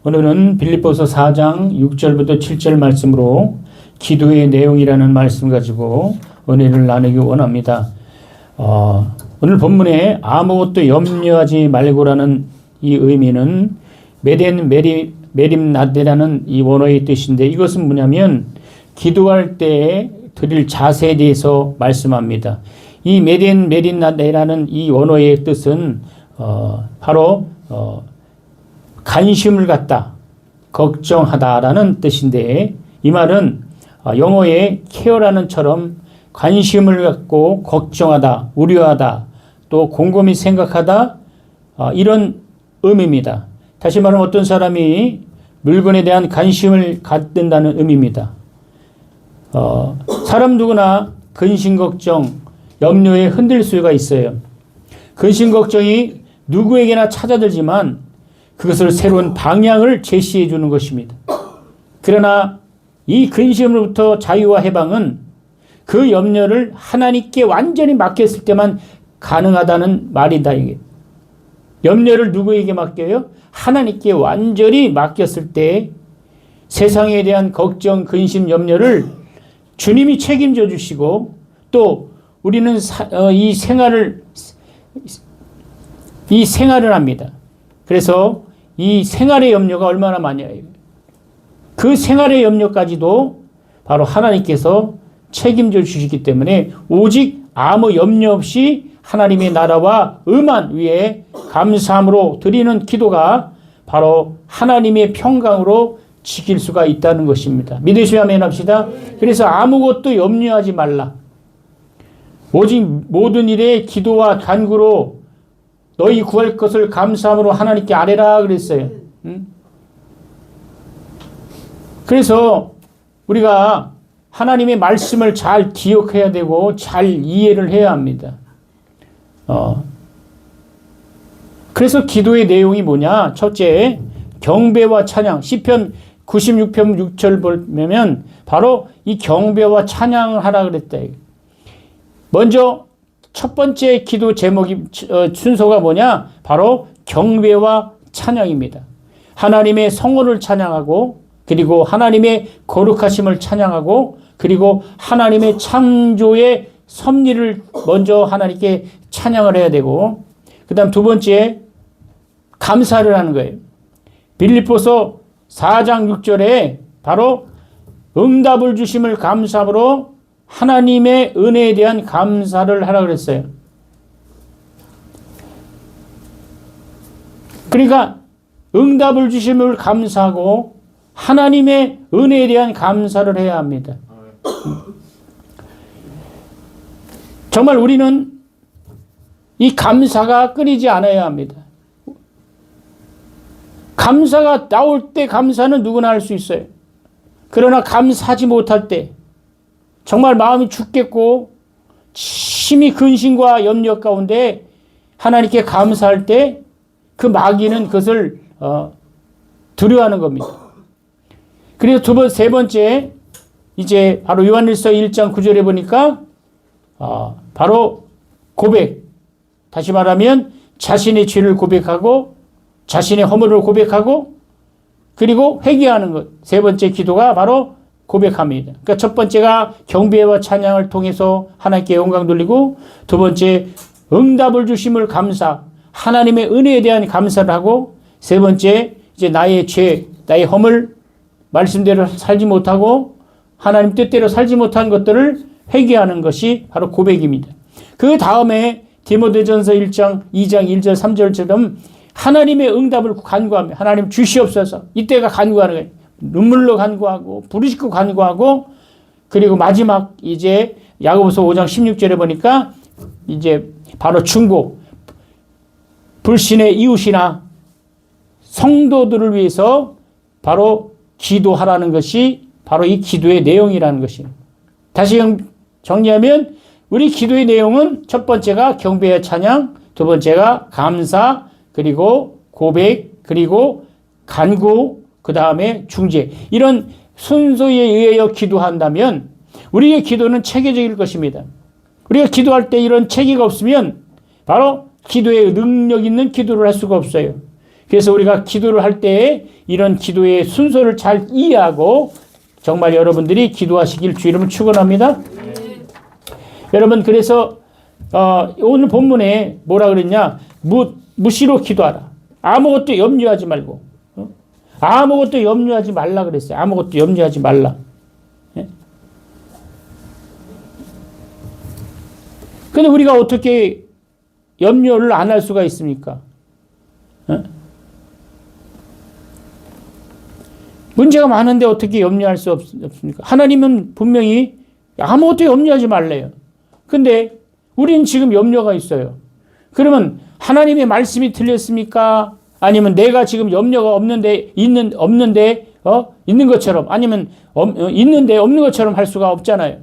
오늘은 빌립보서 4장 6절부터 7절 말씀으로 기도의 내용이라는 말씀 가지고 은혜를 나누기 원합니다. 오늘 본문에 아무것도 염려하지 말고라는 이 의미는 메덴 메림나데라는 이 원어의 뜻인데, 이것은 뭐냐면 기도할 때 드릴 자세에 대해서 말씀합니다. 이 메덴 메림나데라는 이 원어의 뜻은 바로 관심을 갖다, 걱정하다라는 뜻인데, 이 말은 영어의 care라는 처럼 관심을 갖고 걱정하다, 우려하다, 또 곰곰이 생각하다, 이런 의미입니다. 다시 말하면 어떤 사람이 물건에 대한 관심을 갖는다는 의미입니다. 사람 누구나 근심 걱정, 염려에 흔들 수가 있어요. 근심 걱정이 누구에게나 찾아들지만 그것을 새로운 방향을 제시해 주는 것입니다. 그러나 이 근심으로부터 자유와 해방은 그 염려를 하나님께 완전히 맡겼을 때만 가능하다는 말이다. 이게. 염려를 누구에게 맡겨요? 하나님께 완전히 맡겼을 때 세상에 대한 걱정, 근심, 염려를 주님이 책임져 주시고, 또 우리는 이 생활을 합니다. 그래서 이 생활의 염려가 얼마나 많냐. 그 생활의 염려까지도 바로 하나님께서 책임져 주시기 때문에 오직 아무 염려 없이 하나님의 나라와 의만 위에 감사함으로 드리는 기도가 바로 하나님의 평강으로 지킬 수가 있다는 것입니다. 믿으시면 아멘 합시다. 그래서 아무것도 염려하지 말라. 오직 모든 일에 기도와 간구로 너희 구할 것을 감사함으로 하나님께 아뢰라 그랬어요. 그래서 우리가 하나님의 말씀을 잘 기억해야 되고 잘 이해를 해야 합니다. 그래서 기도의 내용이 뭐냐? 첫째, 경배와 찬양. 시편 96편 6절 보면 바로 이 경배와 찬양을 하라 그랬다. 먼저 첫 번째 기도 제목이 순서가 뭐냐? 바로 경배와 찬양입니다. 하나님의 성호를 찬양하고, 그리고 하나님의 거룩하심을 찬양하고, 그리고 하나님의 창조의 섭리를 먼저 하나님께 찬양을 해야 되고, 그 다음 두 번째 감사를 하는 거예요. 빌립보서 4장 6절에 바로 응답을 주심을 감사함으로 하나님의 은혜에 대한 감사를 하라 그랬어요. 그러니까 응답을 주심을 감사하고 하나님의 은혜에 대한 감사를 해야 합니다. 정말 우리는 이 감사가 끊이지 않아야 합니다. 감사가 나올 때 감사는 누구나 할 수 있어요. 그러나 감사하지 못할 때, 정말 마음이 죽겠고 심히 근심과 염려 가운데 하나님께 감사할 때 그 마귀는 그것을 두려워하는 겁니다. 그래서 세 번째, 이제 바로 요한일서 1장 9절에 보니까 바로 고백. 다시 말하면 자신의 죄를 고백하고 자신의 허물을 고백하고 그리고 회개하는 것. 세 번째 기도가 바로 고백합니다. 그러니까 첫 번째가 경배와 찬양을 통해서 하나님께 영광 돌리고, 두 번째 응답을 주심을 감사, 하나님의 은혜에 대한 감사를 하고, 세 번째 이제 나의 죄, 나의 허물, 말씀대로 살지 못하고 하나님 뜻대로 살지 못한 것들을 회개하는 것이 바로 고백입니다. 그 다음에 디모데전서 1장 2장 1절 3절처럼 하나님의 응답을 간구하며 하나님 주시옵소서, 이때가 간구하는 거예요. 눈물로 간구하고 부르짖고 간구하고, 그리고 마지막 이제 야고보서 5장 16절에 보니까 이제 바로 중보, 불신의 이웃이나 성도들을 위해서 바로 기도하라는 것이 바로 이 기도의 내용이라는 것입니다. 다시 정리하면 우리 기도의 내용은 첫 번째가 경배와 찬양, 두 번째가 감사, 그리고 고백, 그리고 간구, 그 다음에 중재. 이런 순서에 의하여 기도한다면 우리의 기도는 체계적일 것입니다. 우리가 기도할 때 이런 체계가 없으면 바로 기도에 능력 있는 기도를 할 수가 없어요. 그래서 우리가 기도를 할 때 이런 기도의 순서를 잘 이해하고 정말 여러분들이 기도하시길 주 이름을 축원합니다. 여러분 그래서 오늘 본문에 뭐라 그랬냐? 무시로 기도하라. 아무것도 염려하지 말고. 아무것도 염려하지 말라 그랬어요. 아무것도 염려하지 말라. 근데 우리가 어떻게 염려를 안 할 수가 있습니까? 문제가 많은데 어떻게 염려할 수 없습니까? 하나님은 분명히 아무것도 염려하지 말래요. 근데 우리는 지금 염려가 있어요. 그러면 하나님의 말씀이 틀렸습니까? 아니면 내가 지금 염려가 없는데 있는 것처럼, 아니면 있는데 없는 것처럼 할 수가 없잖아요.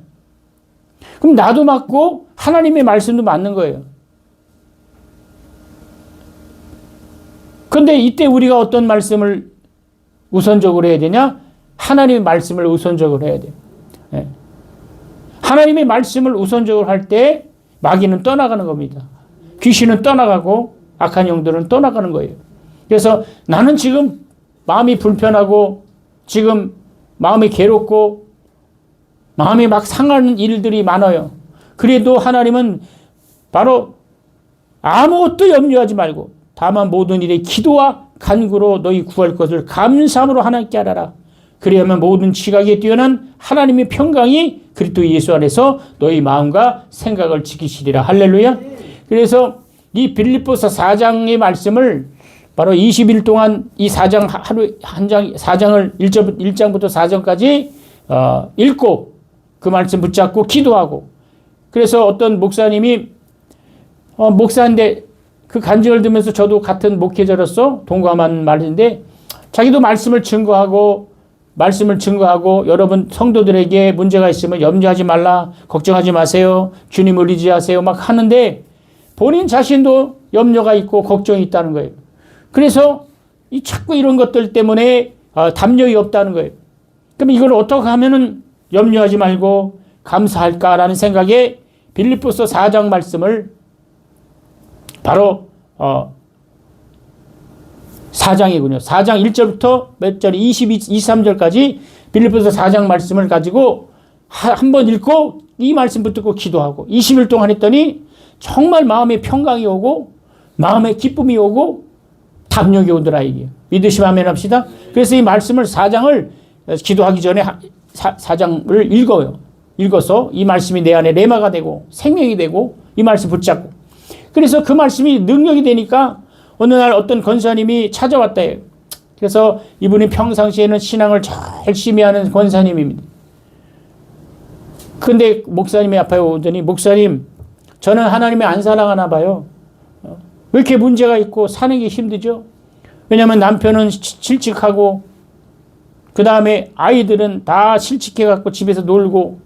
그럼 나도 맞고 하나님의 말씀도 맞는 거예요. 그런데 이때 우리가 어떤 말씀을 우선적으로 해야 되냐? 하나님의 말씀을 우선적으로 해야 돼요. 네. 하나님의 말씀을 우선적으로 할 때 마귀는 떠나가는 겁니다. 귀신은 떠나가고 악한 영들은 떠나가는 거예요. 그래서 나는 지금 마음이 불편하고 지금 마음이 괴롭고 마음이 막 상하는 일들이 많아요. 그래도 하나님은 바로 아무것도 염려하지 말고 다만 모든 일에 기도와 간구로 너희 구할 것을 감사함으로 하나님께 알아라. 그리하면 모든 지각에 뛰어난 하나님의 평강이 그리스도 예수 안에서 너희 마음과 생각을 지키시리라. 할렐루야. 그래서 이 빌립보서 4장의 말씀을 바로 20일 동안 이 4장 하루 한 장 4장을 1장부터 4장까지 읽고 그 말씀 붙잡고 기도하고, 그래서 어떤 목사님이 목사인데 그 간증을 들으면서 저도 같은 목회자로서 동감한 말인데, 자기도 말씀을 증거하고 여러분 성도들에게 문제가 있으면 염려하지 말라, 걱정하지 마세요, 주님을 의지하세요 막 하는데 본인 자신도 염려가 있고 걱정이 있다는 거예요. 그래서 자꾸 이런 것들 때문에 담력이 없다는 거예요. 그럼 이걸 어떻게 하면은 염려하지 말고 감사할까라는 생각에 빌립보서 4장 말씀을 바로 4장이군요. 4장 1절부터 몇 절 23절까지 빌립보서 4장 말씀을 가지고 한번 읽고 이 말씀 붙들고 기도하고 20일 동안 했더니 정말 마음에 평강이 오고 마음에 기쁨이 오고 담력이 오더라 이게. 믿으시면 아멘 합시다. 그래서 이 말씀을 4장을 기도하기 전에 4장을 읽어요. 읽어서 이 말씀이 내 안에 레마가 되고 생명이 되고 이 말씀 붙잡고, 그래서 그 말씀이 능력이 되니까 어느 날 어떤 권사님이 찾아왔대요. 그래서 이분이 평상시에는 신앙을 열심히 하는 권사님입니다. 근데 목사님이 앞에 오더니, 목사님 저는 하나님이 안 사랑하나 봐요. 왜 이렇게 문제가 있고 사는 게 힘들죠? 왜냐하면 남편은 실직하고 그 다음에 아이들은 다 실직해갖고 집에서 놀고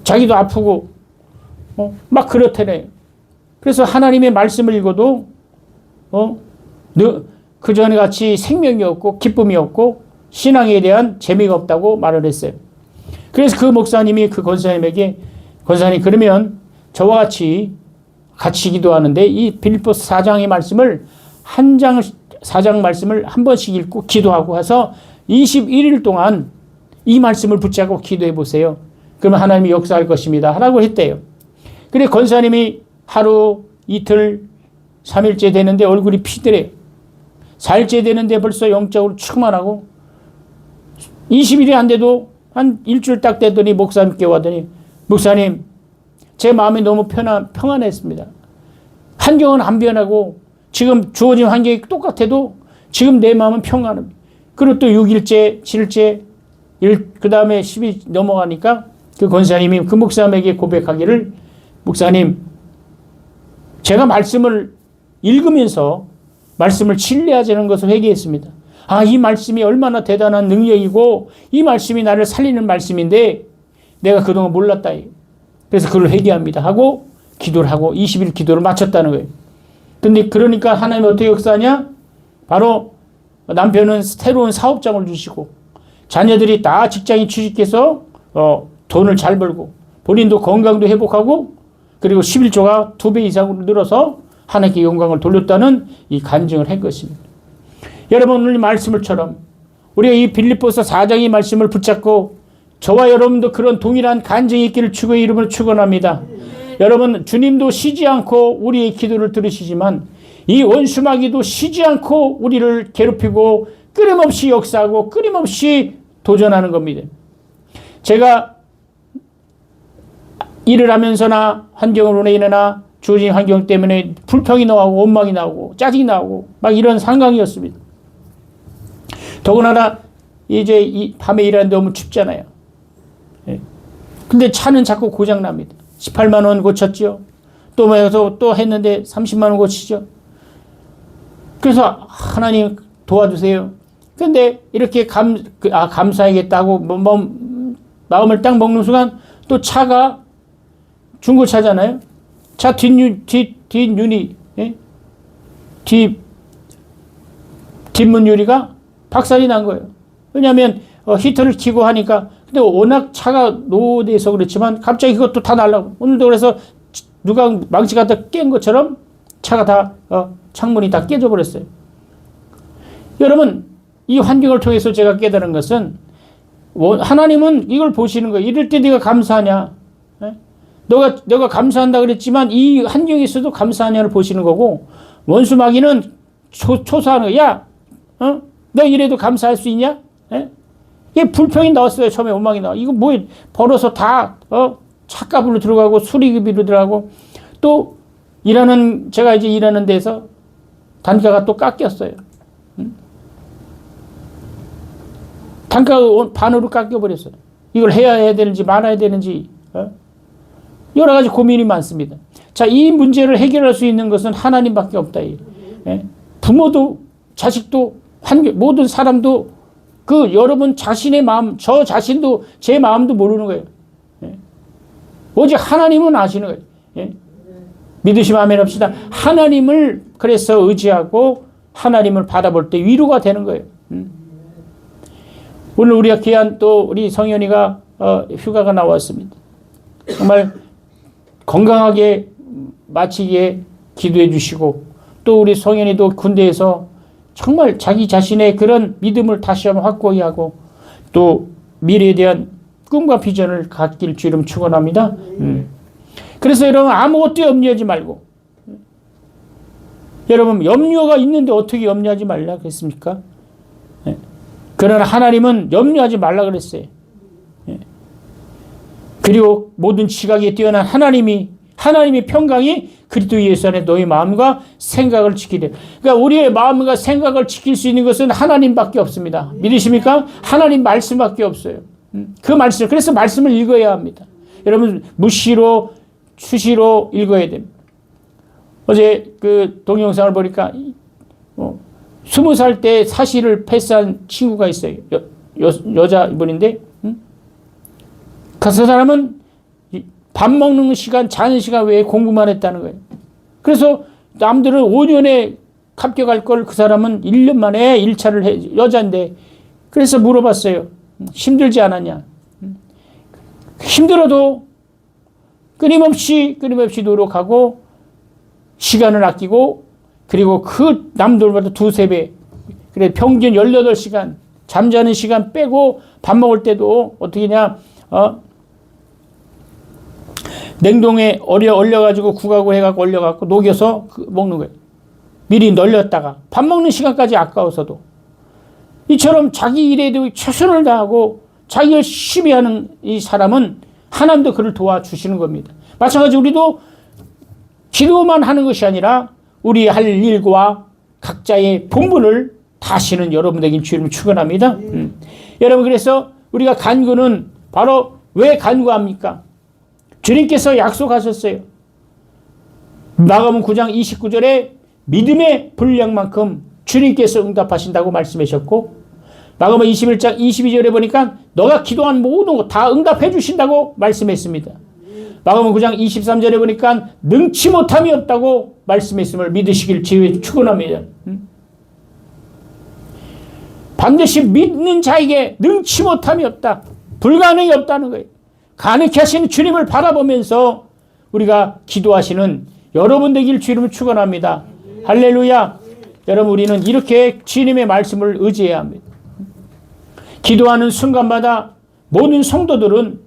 자기도 아프고 막 그렇다네요. 그래서 하나님의 말씀을 읽어도 그 전에 같이 생명이 없고 기쁨이 없고 신앙에 대한 재미가 없다고 말을 했어요. 그래서 그 목사님이 그 권사님에게, 권사님 그러면 저와 같이 기도하는데 이 빌립보서 4장의 말씀을 4장 말씀을 한 번씩 읽고 기도하고 해서 21일 동안 이 말씀을 붙잡고 기도해 보세요. 그러면 하나님이 역사할 것입니다 하라고 했대요. 그래 권사님이 하루 이틀 3일째 되는데 얼굴이 피더래요. 4일째 되는데 벌써 영적으로 충만하고 20일이 안 돼도 한 일주일 딱 되더니 목사님께 와더니, 목사님 제 마음이 너무 평안했습니다. 환경은 안 변하고 지금 주어진 환경이 똑같아도 지금 내 마음은 평안합니다. 그리고 또 6일째 7일째 그 다음에 10일 넘어가니까 그 권사님이 그 목사님에게 고백하기를, 목사님 제가 말씀을 읽으면서 말씀을 신뢰하자는 것을 회개했습니다. 이 말씀이 얼마나 대단한 능력이고 이 말씀이 나를 살리는 말씀인데 내가 그동안 몰랐다. 그래서 그걸 회개합니다 하고 기도를 하고 20일 기도를 마쳤다는 거예요. 근데 그러니까 하나님이 어떻게 역사하냐? 바로 남편은 새로운 사업장을 주시고 자녀들이 다 직장에 취직해서 돈을 잘 벌고 본인도 건강도 회복하고 그리고 11조가 2배 이상으로 늘어서 하나님께 영광을 돌렸다는 이 간증을 한 것입니다. 여러분 오늘 말씀을처럼 우리가 이 빌립보서 4장의 말씀을 붙잡고 저와 여러분도 그런 동일한 간증이 있기를 주의 이름으로 축원합니다. 여러분 주님도 쉬지 않고 우리의 기도를 들으시지만 이 원수마귀도 쉬지 않고 우리를 괴롭히고 끊임없이 역사하고 끊임없이 도전하는 겁니다. 제가 일을 하면서나 환경으로 인해나 주어진 환경 때문에 불평이 나오고 원망이 나오고 짜증이 나오고 막 이런 상황이었습니다. 더군다나 이제 이 밤에 일하는데 너무 춥잖아요. 근데 차는 자꾸 고장납니다. 18만 원 고쳤죠. 또 뭐해서 또 했는데 30만 원 고치죠. 그래서 하나님 도와주세요. 근데 이렇게 감사하겠다고 마음을 딱 먹는 순간 또 차가 중고차잖아요. 차 뒷문이 박살이 난 거예요. 왜냐하면 히터를 켜고 하니까 근데 워낙 차가 노후돼서 그렇지만 갑자기 그것도 다 날라고 오늘도 그래서 누가 망치 갖다 깬 것처럼 차가 다 창문이 다 깨져 버렸어요. 여러분 이 환경을 통해서 제가 깨달은 것은 하나님은 이걸 보시는 거예요. 이럴 때 네가 감사하냐? 너가 감사한다 그랬지만 이 환경에 있어도 감사하냐를 보시는 거고 원수 마귀는 초사하는 거야. 너 이래도 감사할 수 있냐? 이게 불평이 나왔어요. 처음에 원망이 나와. 이거 뭐 벌어서 다 차값으로 들어가고 수리비로 들어가고 또 제가 이제 일하는 데서 단가가 또 깎였어요. 단가가 반으로 깎여버렸어요. 이걸 해야 되는지 말아야 되는지 여러 가지 고민이 많습니다. 자, 이 문제를 해결할 수 있는 것은 하나님밖에 없다. 부모도 자식도 모든 사람도 여러분 자신의 마음, 저 자신도 제 마음도 모르는 거예요. 오직 하나님은 아시는 거예요. 믿으시면 아멘 합시다. 하나님을 그래서 의지하고 하나님을 바라볼 때 위로가 되는 거예요. 오늘 우리가 귀한 또 우리 성현이가 휴가가 나왔습니다. 정말 건강하게 마치기에 기도해 주시고 또 우리 성현이도 군대에서 정말 자기 자신의 그런 믿음을 다시 한번 확고히 하고 또 미래에 대한 꿈과 비전을 갖길 주 이름 축원합니다. 그래서 여러분 아무것도 염려하지 말고 여러분 염려가 있는데 어떻게 염려하지 말라 그랬습니까? 그러나 하나님은 염려하지 말라 그랬어요. 그리고 모든 지각에 뛰어난 하나님의 평강이 그리스도 예수 안에 너희 마음과 생각을 지키래. 그러니까 우리의 마음과 생각을 지킬 수 있는 것은 하나님밖에 없습니다. 믿으십니까? 하나님 말씀밖에 없어요. 그 말씀, 그래서 말씀을 읽어야 합니다. 여러분 무시로 수시로 읽어야 됩니다. 어제 그 동영상을 보니까 20살 때 사실을 패스한 친구가 있어요. 여자분인데 그 사람은 밥 먹는 시간, 자는 시간 외에 공부만 했다는 거예요. 그래서 남들은 5년에 합격할 걸 그 사람은 1년 만에 1차를 여자인데 그래서 물어봤어요. 힘들지 않았냐? 힘들어도 끊임없이 노력하고 시간을 아끼고 그리고 그 남들보다 2-3배 그래 평균 18시간 잠자는 시간 빼고 밥 먹을 때도 어떻게 냐 냉동에 얼려가지고 국하고 해갖고 얼려갖고 녹여서 먹는 거예요. 미리 널렸다가 밥 먹는 시간까지 아까워서도 이처럼 자기 일에도 최선을 다하고 자기 열심히 하는 이 사람은 하나님도 그를 도와주시는 겁니다. 마찬가지 우리도 기도만 하는 것이 아니라 우리 할 일과 각자의 본분을 다시는 여러분에게 주님을 축원합니다. 여러분 그래서 우리가 간구는 바로 왜 간구합니까? 주님께서 약속하셨어요. 마가복음 9장 29절에 믿음의 분량만큼 주님께서 응답하신다고 말씀하셨고 마가복음 21장 22절에 보니까 너가 기도한 모든 것 다 응답해 주신다고 말씀했습니다. 마가복음 9장 23절에 보니까 능치 못함이 없다고 말씀했음을 믿으시길 주의 축원합니다. 반드시 믿는 자에게 능치 못함이 없다. 불가능이 없다는 거예요. 가능케 하시는 주님을 바라보면서 우리가 기도하시는 여러분 되길 주님을 축원합니다. 할렐루야. 여러분 우리는 이렇게 주님의 말씀을 의지해야 합니다. 기도하는 순간마다 모든 성도들은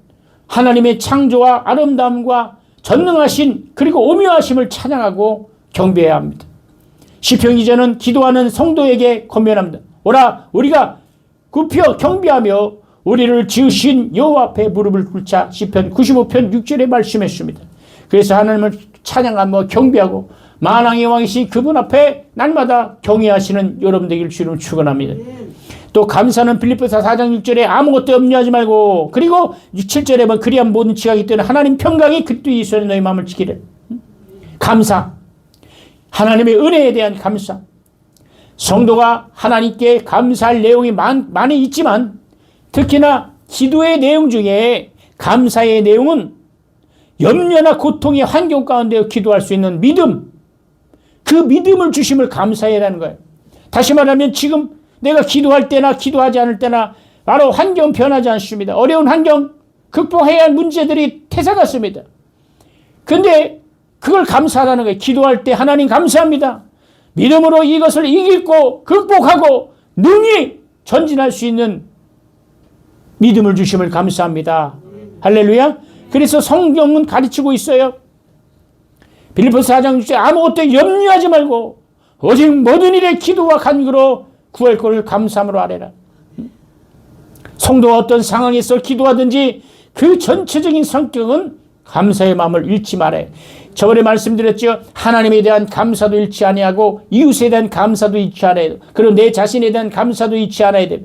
하나님의 창조와 아름다움과 전능하신 그리고 오묘하심을 찬양하고 경배해야 합니다. 시편 기자는 기도하는 성도에게 권면합니다. 오라 우리가 굽혀 경배하며 우리를 지으신 여호와 앞에 무릎을 꿇자. 시편 95편 6절에 말씀했습니다. 그래서 하나님을 찬양하며 경배하고 만왕의 왕이신 그분 앞에 날마다 경외하시는 여러분 되길 주님을 축원합니다. 또 감사는 빌립보서 4장 6절에 아무것도 염려하지 말고 그리고 7절에 보면 그리한 모든 지각이 때는 하나님 평강이 그리스도 예수에 너희 마음을 지키래. 감사. 하나님의 은혜에 대한 감사. 성도가 하나님께 감사할 내용이 많이 있지만 특히나 기도의 내용 중에 감사의 내용은 염려나 고통의 환경 가운데 기도할 수 있는 믿음. 그 믿음을 주심을 감사해라는 거예요. 다시 말하면 지금 내가 기도할 때나 기도하지 않을 때나 바로 환경 변하지 않습니다. 어려운 환경, 극복해야 할 문제들이 태사같습니다. 근데 그걸 감사하라는 거예요. 기도할 때 하나님 감사합니다. 믿음으로 이것을 이기고 극복하고 능히 전진할 수 있는 믿음을 주심을 감사합니다. 할렐루야. 그래서 성경은 가르치고 있어요. 빌립보서 4장 6절 아무것도 염려하지 말고 오직 모든 일에 기도와 간구로 구할 것을 감사함으로 아뢰라. 성도가 어떤 상황에서 기도하든지 그 전체적인 성격은 감사의 마음을 잃지 말아요. 저번에 말씀드렸죠. 하나님에 대한 감사도 잃지 아니하고 이웃에 대한 감사도 잃지 않아야 돼. 그리고 내 자신에 대한 감사도 잃지 않아야 돼.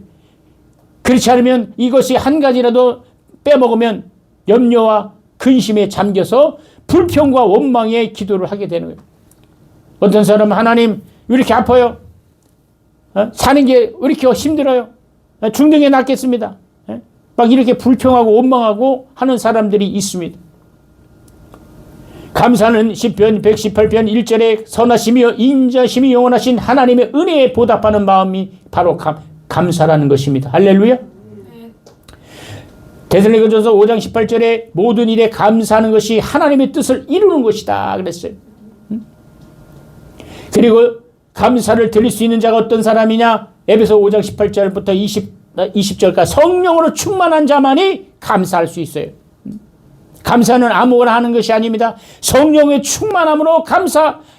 그렇지 않으면 이것이 한 가지라도 빼먹으면 염려와 근심에 잠겨서 불평과 원망의 기도를 하게 되는 거예요. 어떤 사람은 하나님 왜 이렇게 아파요? 사는 게 왜 이렇게 힘들어요? 중등에 낫겠습니다. 막 이렇게 불평하고 원망하고 하는 사람들이 있습니다. 감사는 시편 118편 1절에 선하시며 인자심이 영원하신 하나님의 은혜에 보답하는 마음이 바로 감사라는 것입니다. 할렐루야. 데살로니가전서 5장 18절에 모든 일에 감사하는 것이 하나님의 뜻을 이루는 것이다 그랬어요. 그리고 감사를 드릴 수 있는 자가 어떤 사람이냐? 에베소 5장 18절부터 20절까지 성령으로 충만한 자만이 감사할 수 있어요. 감사는 아무거나 하는 것이 아닙니다. 성령의 충만함으로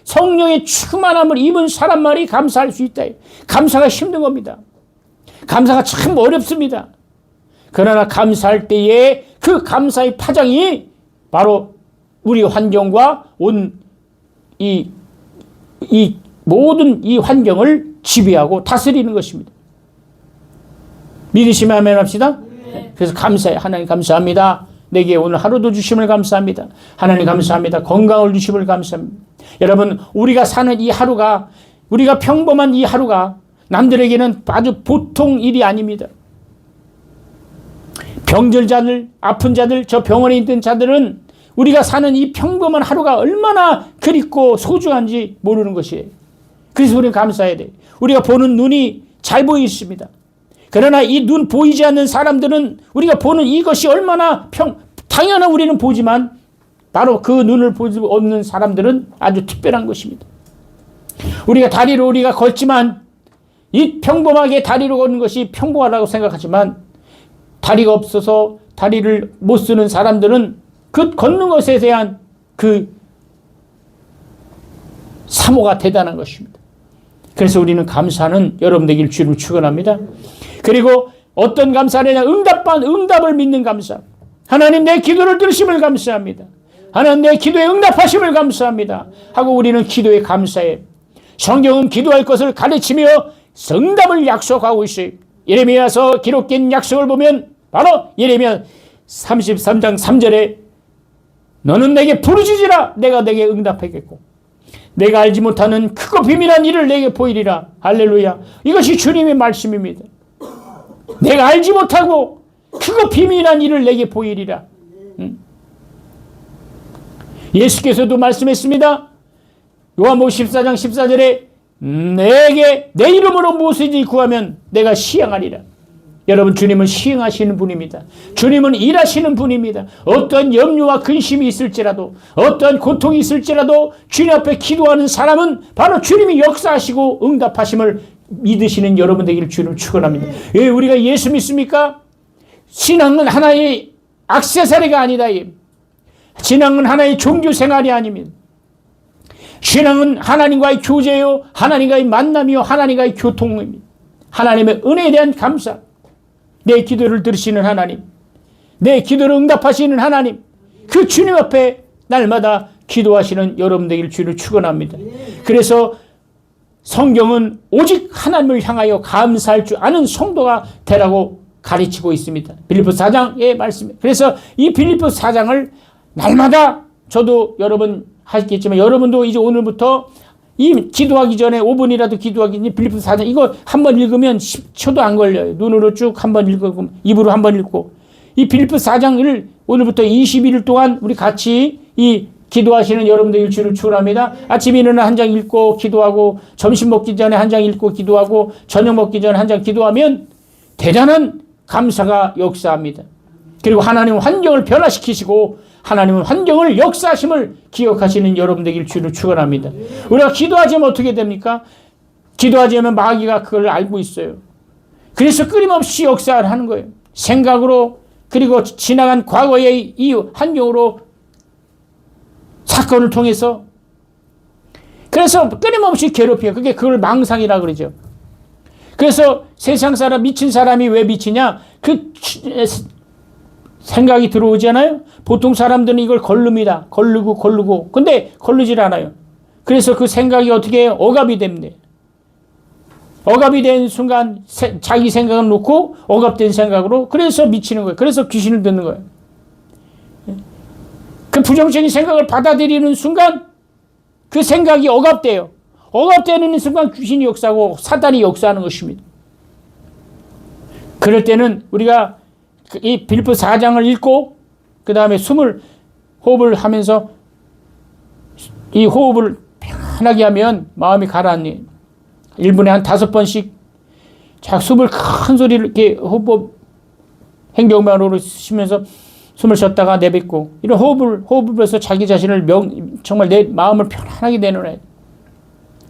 성령의 충만함을 입은 사람만이 감사할 수 있다. 감사가 힘든 겁니다. 감사가 참 어렵습니다. 그러나 감사할 때에 그 감사의 파장이 바로 우리 환경과 이 모든 이 환경을 지배하고 다스리는 것입니다. 믿으시면 아멘 합시다. 네. 그래서 감사해. 하나님 감사합니다. 내게 오늘 하루도 주심을 감사합니다. 하나님 감사합니다. 건강을 주심을 감사합니다. 여러분 우리가 사는 이 하루가 우리가 평범한 이 하루가 남들에게는 아주 보통 일이 아닙니다. 병들자들, 아픈 자들, 저 병원에 있는 자들은 우리가 사는 이 평범한 하루가 얼마나 그립고 소중한지 모르는 것이에요. 그래서 우리는 감사해야 돼요. 우리가 보는 눈이 잘 보이십니다. 그러나 이 눈 보이지 않는 사람들은 우리가 보는 이것이 얼마나 당연한 우리는 보지만 바로 그 눈을 보지 없는 사람들은 아주 특별한 것입니다. 우리가 다리로 우리가 걷지만 이 평범하게 다리로 걷는 것이 평범하다고 생각하지만 다리가 없어서 다리를 못 쓰는 사람들은 그 걷는 것에 대한 그 사모가 대단한 것입니다. 그래서 우리는 감사는 여러분 되길 주를 축원합니다. 그리고 어떤 감사냐? 응답을 믿는 감사. 하나님 내 기도를 들으심을 감사합니다. 하나님 내 기도에 응답하심을 감사합니다. 하고 우리는 기도에 감사해. 성경은 기도할 것을 가르치며 응답을 약속하고 있어요. 예레미야서 기록된 약속을 보면 바로 예레미야 33장 3절에 너는 내게 부르짖으라 내가 내게 응답하겠고 내가 알지 못하는 크고 비밀한 일을 내게 보이리라. 할렐루야. 이것이 주님의 말씀입니다. 내가 알지 못하고 크고 비밀한 일을 내게 보이리라. 예수께서도 말씀했습니다. 요한복음 14장 14절에 내게 내 이름으로 무엇이든지 구하면 내가 시행하리라. 여러분, 주님은 시행하시는 분입니다. 주님은 일하시는 분입니다. 어떠한 염려와 근심이 있을지라도, 어떠한 고통이 있을지라도 주님 앞에 기도하는 사람은 바로 주님이 역사하시고 응답하심을 믿으시는 여러분 되기를 주님을 축원합니다. 왜 우리가 예수 믿습니까? 신앙은 하나의 액세서리가 아니다. 신앙은 하나의 종교 생활이 아닙니다. 신앙은 하나님과의 교제요, 하나님과의 만남이요, 하나님과의 교통입니다. 하나님의 은혜에 대한 감사, 내 기도를 들으시는 하나님, 내 기도를 응답하시는 하나님, 그 주님 앞에 날마다 기도하시는 여러분 되기를 주를 축원합니다. 그래서 성경은 오직 하나님을 향하여 감사할 줄 아는 성도가 되라고 가르치고 있습니다. 빌립보서 4장의 말씀에. 그래서 이 빌립보서 4장을 날마다 저도 여러분 하시겠지만 여러분도 이제 오늘부터 이 기도하기 전에 5분이라도 기도하기 전에 빌립보서 4장 이거 한번 읽으면 10초도 안 걸려요. 눈으로 쭉 한번 읽고 입으로 한번 읽고 이 빌립보서 4장을 오늘부터 21일 동안 우리 같이 이 기도하시는 여러분들 일주일을 축원합니다. 아침에 일어나 한 장 읽고 기도하고 점심 먹기 전에 한 장 읽고 기도하고 저녁 먹기 전에 한 장 기도하면 대단한 감사가 역사합니다. 그리고 하나님은 환경을 변화시키시고 하나님은 환경을 역사하심을 기억하시는 여러분 되길 주를 축원합니다. 우리가 기도하지 않으면 어떻게 됩니까? 기도하지 않으면 마귀가 그걸 알고 있어요. 그래서 끊임없이 역사를 하는 거예요. 생각으로 그리고 지나간 과거의 이 환경으로 사건을 통해서 그래서 끊임없이 괴롭혀요. 그걸 망상이라 그러죠. 그래서 세상 사람 미친 사람이 왜 미치냐? 그 생각이 들어오잖아요. 보통 사람들은 이걸 걸릅니다. 걸르고 근데 걸르질 않아요. 그래서 그 생각이 어떻게 해요? 억압이 됩니다. 억압이 된 순간 자기 생각을 놓고 억압된 생각으로 그래서 미치는 거예요. 그래서 귀신을 듣는 거예요. 그 부정적인 생각을 받아들이는 순간 그 생각이 억압돼요. 억압되는 순간 귀신이 역사하고 사단이 역사하는 것입니다. 그럴 때는 우리가 이 빌립보서 4장을 읽고 그 다음에 호흡을 하면서 이 호흡을 편하게 하면 마음이 가라앉네요. 1분에 한 5번씩 숨을 큰 소리를 이렇게 행동만으로 쉬면서 숨을 쉬었다가 내뱉고 이런 호흡을 해서 자기 자신을 정말 내 마음을 편안하게 내놓아야 돼.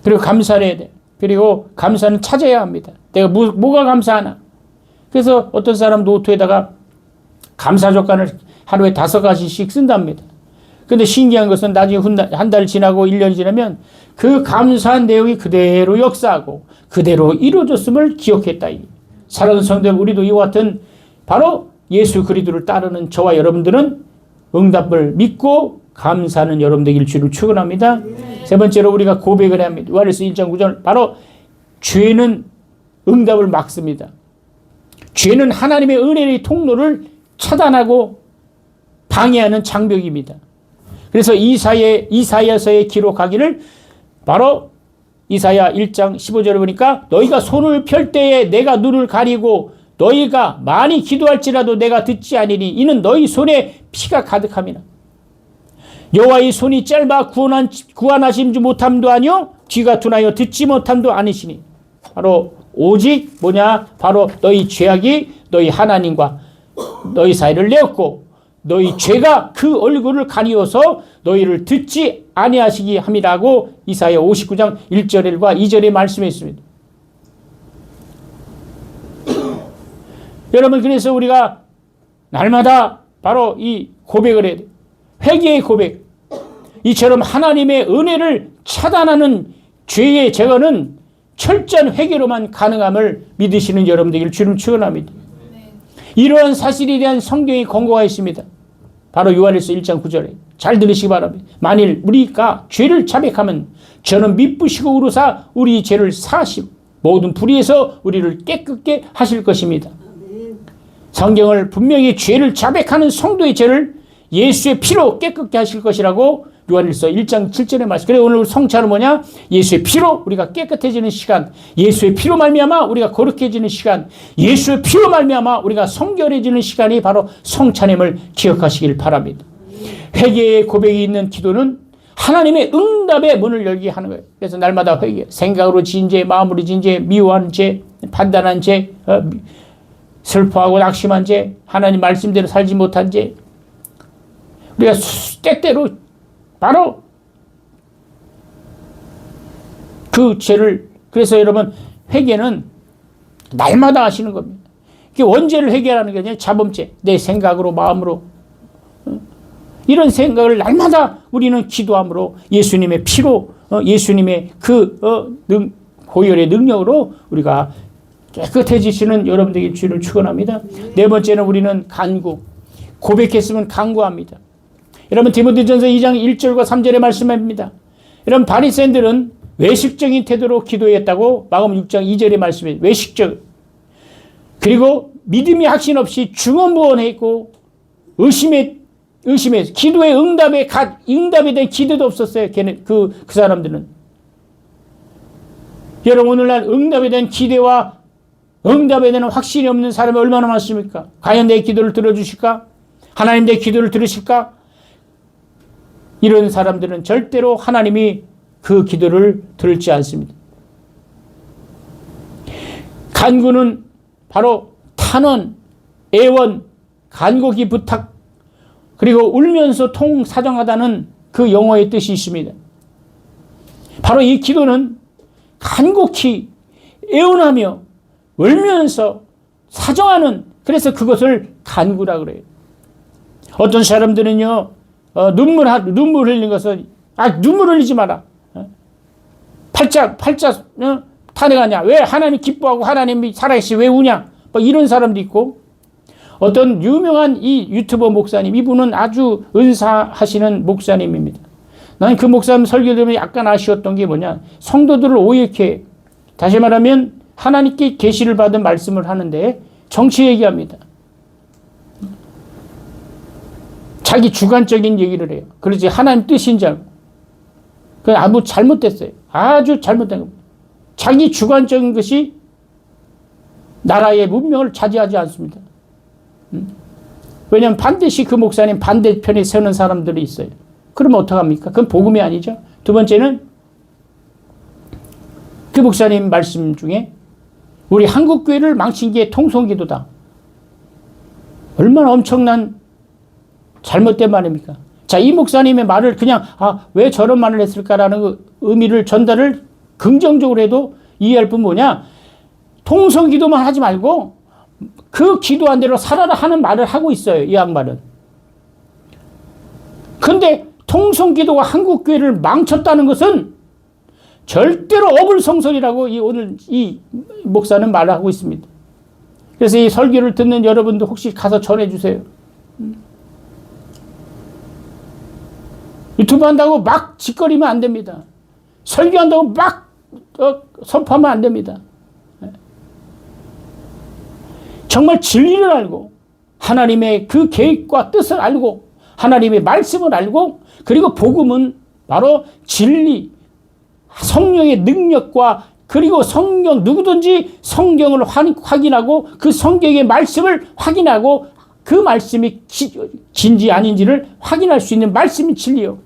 그리고 감사를 해야 돼. 그리고 감사는 찾아야 합니다. 내가 뭐가 감사하나. 그래서 어떤 사람 노트에다가 감사 조건을 하루에 5가지씩 쓴답니다. 근데 신기한 것은 나중에 한 달 지나고 1년이 지나면 그 감사한 내용이 그대로 역사하고 그대로 이루어졌음을 기억했다. 사랑하는 성도 여러분, 우리도 이와 같은 바로 예수 그리스도를 따르는 저와 여러분들은 응답을 믿고 감사하는 여러분 되길 주를 축원합니다. 세 번째로 우리가 고백을 해야 합니다. 요한일서 1장 9절 바로 죄는 응답을 막습니다. 죄는 하나님의 은혜의 통로를 차단하고 방해하는 장벽입니다. 그래서 이사야서에 기록하기를 바로 이사야 1장 15절에 보니까 너희가 손을 펼 때에 내가 눈을 가리고 너희가 많이 기도할지라도 내가 듣지 아니니 이는 너희 손에 피가 가득함이나 여호와의 손이 짧아 구원하심지 못함도 아니요 귀가 둔하여 듣지 못함도 아니시니 바로 오직 바로 너희 죄악이 너희 하나님과 너희 사이를 내었고 너희 죄가 그 얼굴을 가리워서 너희를 듣지 아니하시기 함이라고 이사야 59장 1절과 2절에 말씀했습니다. 여러분, 그래서 우리가 날마다 바로 이 고백을 해야 돼요. 회개의 고백. 이처럼 하나님의 은혜를 차단하는 죄의 제거는 철저한 회개로만 가능함을 믿으시는 여러분 되기를 주를 축원합니다. 이러한 사실에 대한 성경의 권고가 있습니다. 바로 요한일서 1장 9절에 잘 들으시기 바랍니다. 만일 우리가 죄를 자백하면 저는 미쁘시고 의로사 우리 죄를 사하시고 모든 불의에서 우리를 깨끗게 하실 것입니다. 성경을 분명히 죄를 자백하는 성도의 죄를 예수의 피로 깨끗게 하실 것이라고 요한일서 1장 7절에 말씀. 그래 오늘 성찬은 뭐냐? 예수의 피로 우리가 깨끗해지는 시간, 예수의 피로 말미암아 우리가 거룩해지는 시간, 예수의 피로 말미암아 우리가 성결해지는 시간이 바로 성찬임을 기억하시길 바랍니다. 회개의 고백이 있는 기도는 하나님의 응답의 문을 열게 하는 거예요. 그래서 날마다 회개, 생각으로 지은 죄, 마음으로 지은 죄, 미워한 죄, 판단한 죄, 슬퍼하고 낙심한 죄, 하나님 말씀대로 살지 못한 죄, 우리가 때때로 바로 그 죄를, 그래서 여러분 회개는 날마다 하시는 겁니다. 이게 원죄를 회개하는 게 아니라 자범죄, 내 생각으로 마음으로 이런 생각을 날마다 우리는 기도함으로 예수님의 피로 예수님의 그 보혈의 능력으로 우리가 깨끗해지시는 여러분 되길 주를 축원합니다. 네 번째는 우리는 간구, 고백했으면 간구합니다. 여러분 디모데전서 2장 1절과 3절의 말씀입니다. 여러분 바리새인들은 외식적인 태도로 기도했다고 마가복음 6장 2절의 말씀에 외식적, 그리고 믿음이 확신 없이 중언부언했고 의심해 기도의 응답에 대한 기대도 없었어요. 그 사람들은. 여러분 오늘날 응답에 대한 기대와 응답에 대한 확신이 없는 사람이 얼마나 많습니까? 과연 내 기도를 들어주실까? 하나님 내 기도를 들으실까? 이런 사람들은 절대로 하나님이 그 기도를 들을지 않습니다. 간구는 바로 탄원, 애원, 간곡히 부탁, 그리고 울면서 통사정하다는 그 영어의 뜻이 있습니다. 바로 이 기도는 간곡히 애원하며 울면서 사정하는, 그래서 그것을 간구라 그래요. 어떤 사람들은요, 눈물 흘리는 것은, 눈물 흘리지 마라. 팔자 탄핵하냐? 왜 하나님 기뻐하고 하나님이 살아계시 왜 우냐? 뭐 이런 사람도 있고, 어떤 유명한 이 유튜버 목사님, 이분은 아주 은사하시는 목사님입니다. 나는 그 목사님 설교 들으면 약간 아쉬웠던 게 뭐냐? 성도들을 오해케, 다시 말하면 하나님께 계시를 받은 말씀을 하는데 정치 얘기합니다. 자기 주관적인 얘기를 해요. 그러지 하나님 뜻인 줄 알고. 그건 아무 잘못됐어요. 아주 잘못된 겁니다. 자기 주관적인 것이 나라의 문명을 차지하지 않습니다. 왜냐하면 반드시 그 목사님 반대편에 서는 사람들이 있어요. 그러면 어떡합니까? 그건 복음이 아니죠. 두 번째는 그 목사님 말씀 중에 우리 한국교회를 망친 게 통성기도다. 얼마나 엄청난 잘못된 말입니까? 자, 이 목사님의 말을 그냥 왜 저런 말을 했을까라는 그 의미를 전달을 긍정적으로 해도 이해할 뿐 뭐냐? 통성기도만 하지 말고 그 기도한 대로 살아라 하는 말을 하고 있어요. 이 양반은. 근데 통성기도가 한국교회를 망쳤다는 것은 절대로 어불성설이라고 오늘 이 목사는 말을 하고 있습니다. 그래서 이 설교를 듣는 여러분도 혹시 가서 전해주세요. 유튜브 한다고 막 짓거리면 안 됩니다. 설교한다고 막 선포하면 안 됩니다. 정말 진리를 알고 하나님의 그 계획과 뜻을 알고 하나님의 말씀을 알고, 그리고 복음은 바로 진리, 성령의 능력과, 그리고 성경, 누구든지 성경을 확인하고 그 성경의 말씀을 확인하고 그 말씀이 진지 아닌지를 확인할 수 있는 말씀이 진리요.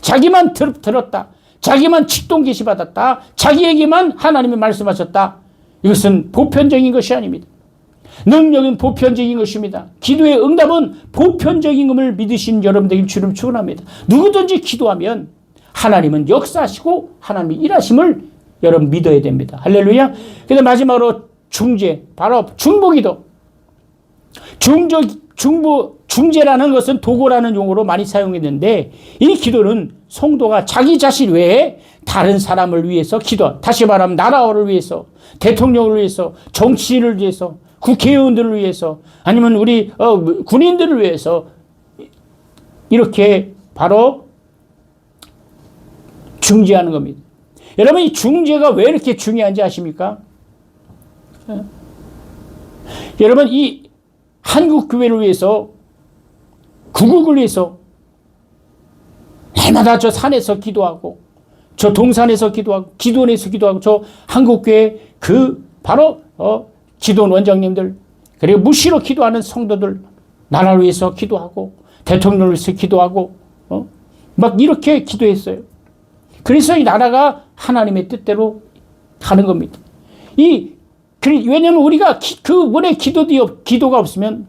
자기만 들었다, 자기만 직동 계시 받았다, 자기에게만 하나님이 말씀하셨다, 이것은 보편적인 것이 아닙니다. 능력은 보편적인 것입니다. 기도의 응답은 보편적인 것을 믿으신 여러분들에게 주름 축원합니다. 누구든지 기도하면 하나님은 역사하시고 하나님이 일하심을 여러분 믿어야 됩니다. 할렐루야. 그래서 마지막으로 중재, 바로 중보기도. 중재라는 것은 도구라는 용어로 많이 사용했는데, 이 기도는 성도가 자기 자신 외에 다른 사람을 위해서 다시 말하면 나라를 위해서, 대통령을 위해서, 정치인을 위해서, 국회의원들을 위해서, 아니면 우리 군인들을 위해서 이렇게 바로 중재하는 겁니다. 여러분, 이 중재가 왜 이렇게 중요한지 아십니까? 여러분, 이 한국 교회를 위해서, 구국을 위해서 날마다 저 산에서 기도하고, 저 동산에서 기도하고, 기도원에서 기도하고, 저 한국교회 바로 기도원 원장님들, 그리고 무시로 기도하는 성도들, 나라를 위해서 기도하고 대통령을 위해서 기도하고 막 이렇게 기도했어요. 그래서 이 나라가 하나님의 뜻대로 가는 겁니다. 이 왜냐면 우리가 그분의 기도가 없으면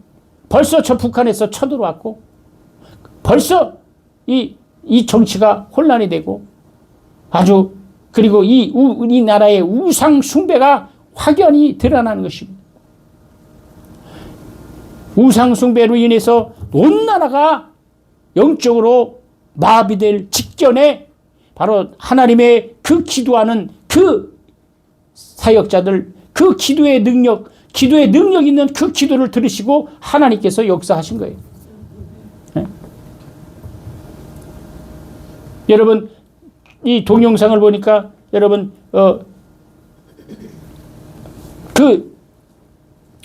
벌써 저 북한에서 쳐들어왔고 벌써 이 정치가 혼란이 되고 아주 그리고 이 나라의 우상 숭배가 확연히 드러나는 것입니다. 우상 숭배로 인해서 온 나라가 영적으로 마비될 직전에 바로 하나님의 그 기도하는 그 사역자들, 그 기도의 능력 있는 그 기도를 들으시고 하나님께서 역사하신 거예요. 네? 여러분 이 동영상을 보니까 여러분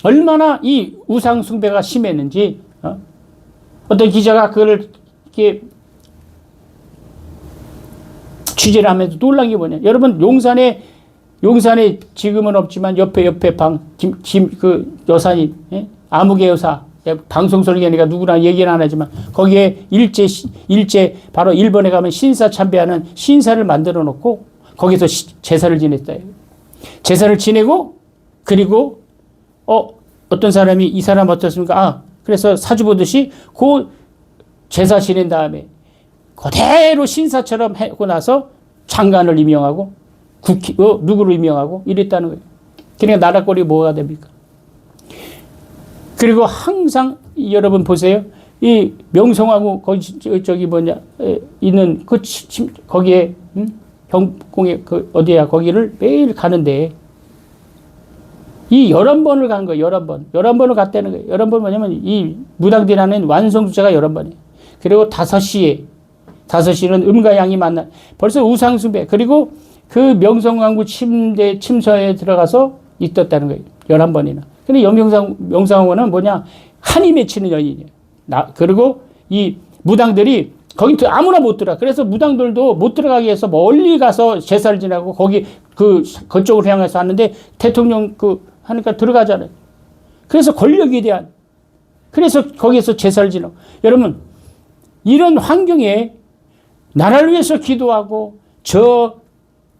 얼마나 이 우상 숭배가 심했는지 어떤 기자가 그걸 이렇게 취재를 하면서 놀란 게 뭐냐. 여러분 용산에 지금은 없지만 옆에 그 여사님, 예? 아무개 여사, 방송 설계니까 누구나 얘기는 안 하지만 거기에 일제 바로 일본에 가면 신사 참배하는 신사를 만들어 놓고 거기서 제사를 지냈다. 제사를 지내고 그리고 어떤 사람이 이 사람 어떻습니까? 그래서 사주 보듯이 그 제사 지낸 다음에 그대로 신사처럼 하고 나서 장관을 임명하고 누구를 임명하고 이랬다는 거예요. 그러니까 나라 꼴이 뭐가 됩니까? 그리고 항상 여러분 보세요. 이 명성하고 있는 거기에 병공에 어디야 거기를 매일 가는데 이 11번을 간 거예요. 11번을 갔다는 거예요. 11번 뭐냐면 이 무당들하는 완성수자가 11번이에요. 그리고 5시는 음과 양이 만나 벌써 우상숭배 그리고 그 명성황후 침서에 들어가서 있었다는 거예요. 11번이나. 근데 명성황후는 뭐냐? 한이 맺히는 여인이에요. 그리고 이 무당들이 거기 아무나 못 들어가. 그래서 무당들도 못 들어가기 위해서 멀리 가서 제사를 지내고 그쪽으로 향해서 하는데 대통령 하니까 들어가잖아요. 그래서 권력에 대한 그래서 거기에서 제사를 지내고 여러분 이런 환경에 나라를 위해서 기도하고 저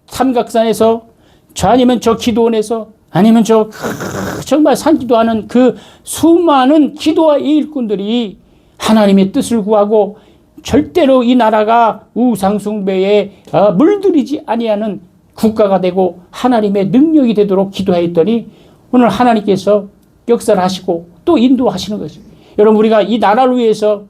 삼각산에서 아니면 저 기도원에서 아니면 정말 산기도하는 그 수많은 기도와 일꾼들이 하나님의 뜻을 구하고 절대로 이 나라가 우상숭배에 물들이지 아니하는 국가가 되고 하나님의 능력이 되도록 기도했더니 오늘 하나님께서 역사를 하시고 또 인도하시는 거죠. 여러분 우리가 이 나라를 위해서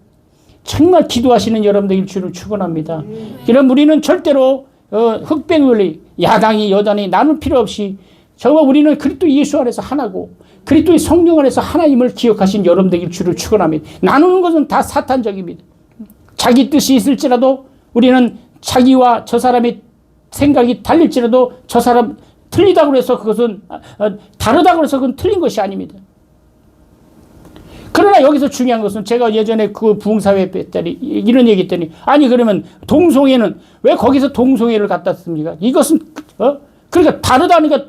정말 기도하시는 여러분들일 줄을 축원합니다. 그럼 우리는 절대로 흑백 원리 야당이 여당이 나눌 필요 없이 정말 우리는 그리스도 예수 안에서 하나고 그리스도의 성령 안에서 하나님을 기억하신 여러분들일 줄을 축원합니다. 나누는 것은 다 사탄적입니다. 자기 뜻이 있을지라도 우리는 자기와 저 사람의 생각이 달릴지라도 저 사람 틀리다고 해서 그것은 다르다고 해서 그건 틀린 것이 아닙니다. 그러나 여기서 중요한 것은 제가 예전에 그 부흥사회 때니 이런 얘기 했더니 아니 그러면 동성애는 왜 거기서 동성애를 갖다 씁니까? 이것은 그러니까 다르다니까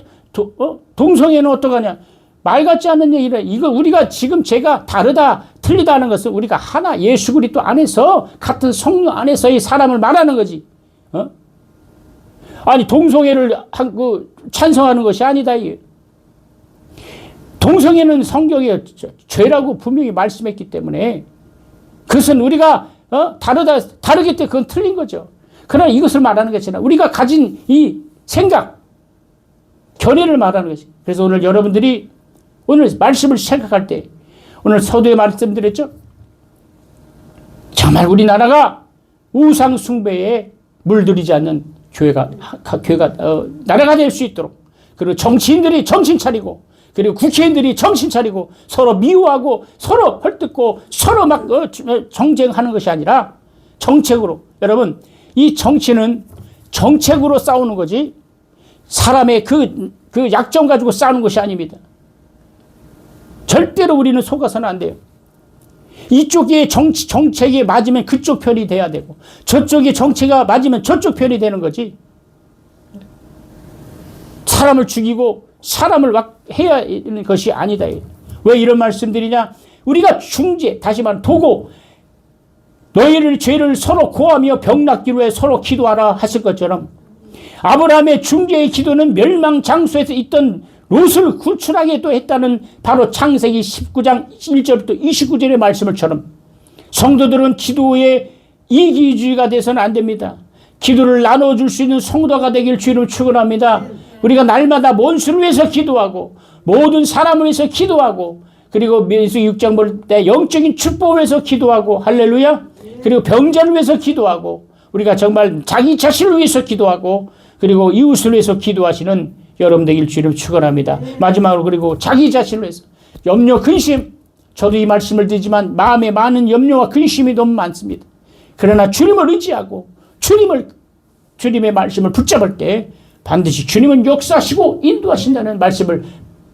동성애는 어떡하냐? 말 같지 않는 얘기를 이거 우리가 지금 제가 다르다 틀리다 하는 것은 우리가 하나 예수 그리스도 안에서 같은 성령 안에서 이 사람을 말하는 거지. 아니 동성애를 찬성하는 것이 아니다 이게. 동성애는 성경에 죄라고 분명히 말씀했기 때문에 그것은 우리가 다르기 때문에 그건 틀린 거죠. 그러나 이것을 말하는 것이 아니라 우리가 가진 이 생각, 견해를 말하는 것이. 그래서 오늘 여러분들이 오늘 말씀을 생각할 때 오늘 서두에 말씀드렸죠. 정말 우리나라가 우상 숭배에 물들이지 않는 교회가 나라가 될 수 있도록 그리고 정치인들이 정신 차리고 그리고 국회의원들이 정신 차리고 서로 미워하고 서로 헐뜯고 서로 막 정쟁하는 것이 아니라 정책으로 여러분 이 정치는 정책으로 싸우는 거지 사람의 그 약점 가지고 싸우는 것이 아닙니다. 절대로 우리는 속아서는 안 돼요. 이쪽에 정책이 맞으면 그쪽 편이 돼야 되고 저쪽에 정치가 맞으면 저쪽 편이 되는 거지. 사람을 죽이고 사람을 막 해야 하는 것이 아니다. 왜 이런 말씀드리냐? 우리가 중재, 다시 말하면 도고 너희를 죄를 서로 고하며 병 낫기로 해 서로 기도하라 하실 것처럼 아브라함의 중재의 기도는 멸망 장소에서 있던 롯을 구출하게 또 했다는 바로 창세기 19장 1절부터 29절의 말씀을처럼 성도들은 기도의 이기주의가 돼서는 안 됩니다. 기도를 나눠줄 수 있는 성도가 되길 주의로 축원합니다. 우리가 날마다 원수를 위해서 기도하고 모든 사람을 위해서 기도하고 그리고 민수기 6장 볼 때 영적인 축복을 위해서 기도하고 할렐루야. 그리고 병자를 위해서 기도하고 우리가 정말 자기 자신을 위해서 기도하고 그리고 이웃을 위해서 기도하시는 여러분 되길 주님 축원합니다. 마지막으로 그리고 자기 자신을 위해서 염려 근심, 저도 이 말씀을 드리지만 마음에 많은 염려와 근심이 너무 많습니다. 그러나 주님을 의지하고 주님의 말씀을 붙잡을 때 반드시 주님은 역사하시고 인도하신다는 말씀을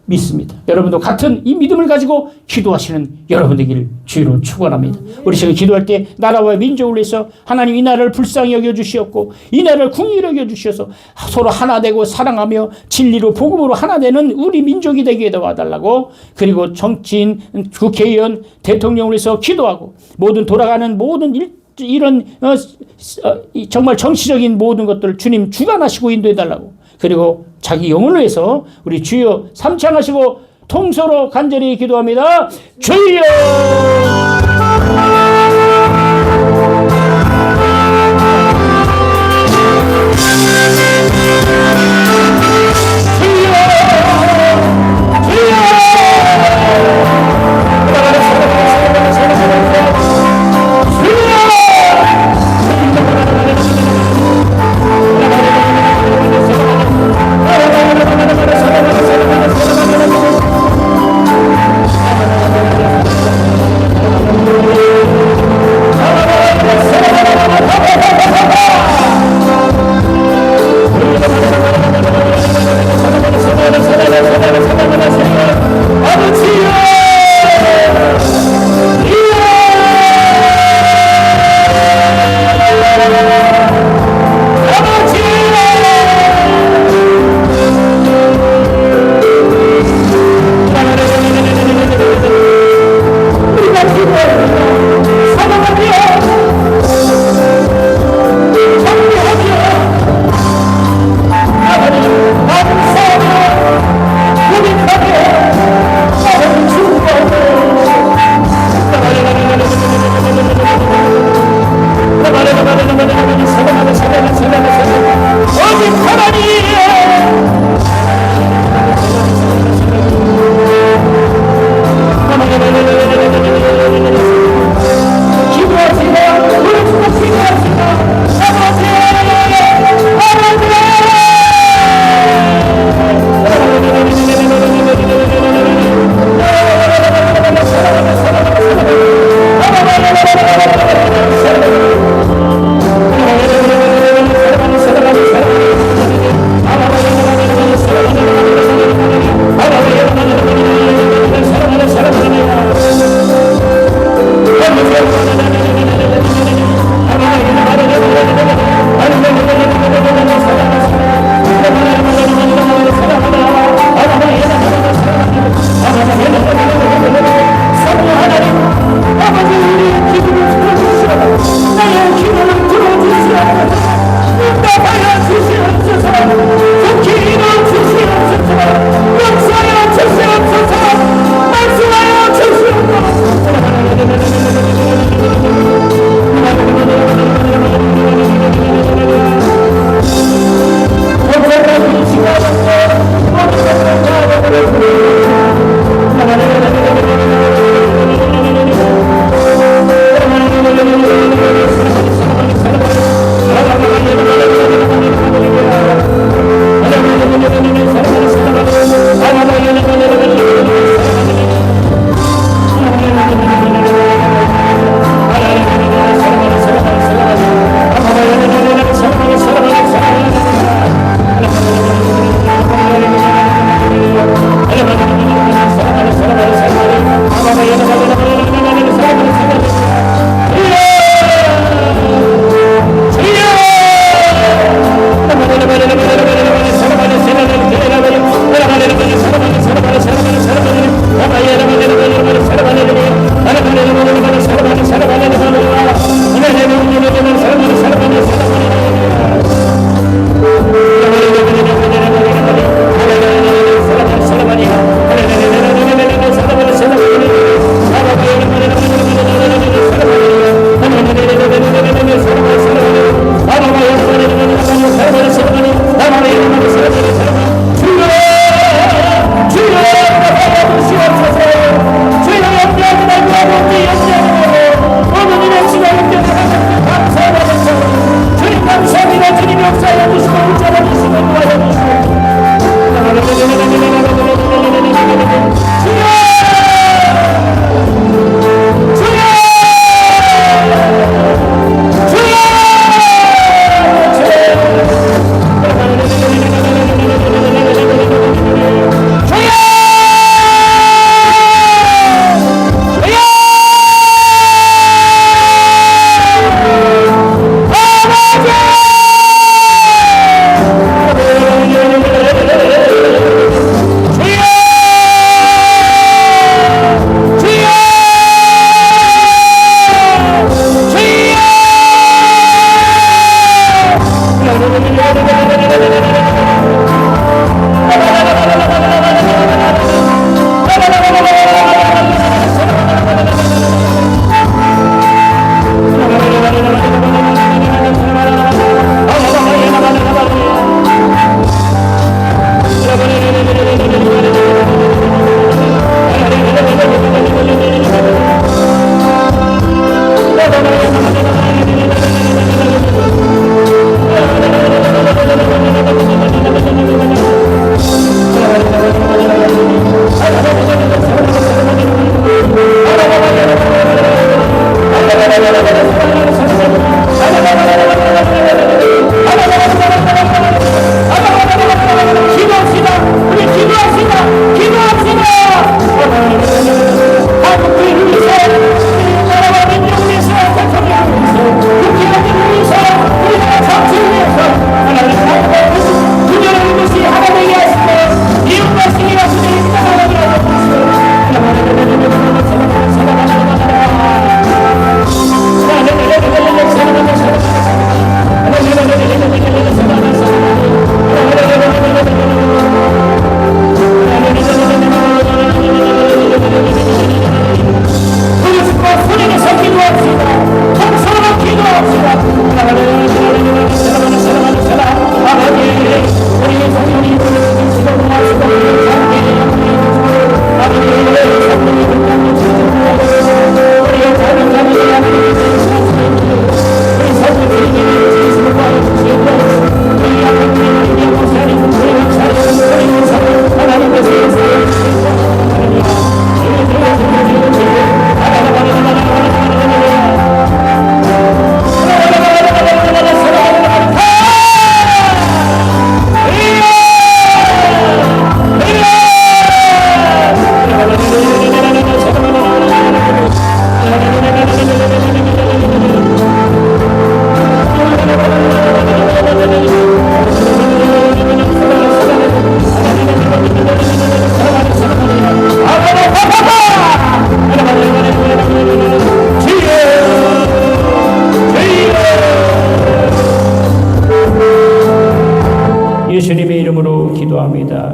믿습니다. 여러분도 같은 이 믿음을 가지고 기도하시는 여러분 되기를 주로 축원합니다. 우리 지금 기도할 때 나라와 민족을 위해서 하나님 이 나라를 불쌍히 여겨주시었고 이 나라를 궁휼히 여겨주셔서 서로 하나 되고 사랑하며 진리로 복음으로 하나 되는 우리 민족이 되게 도와달라고 그리고 정치인, 국회의원, 대통령을 위해서 기도하고 모든 돌아가는 모든 이런 정말 정치적인 모든 것들을 주님 주관하시고 인도해달라고 그리고 자기 영혼을 위해서 우리 주여 삼창하시고 통서로 간절히 기도합니다. 주여 예수님의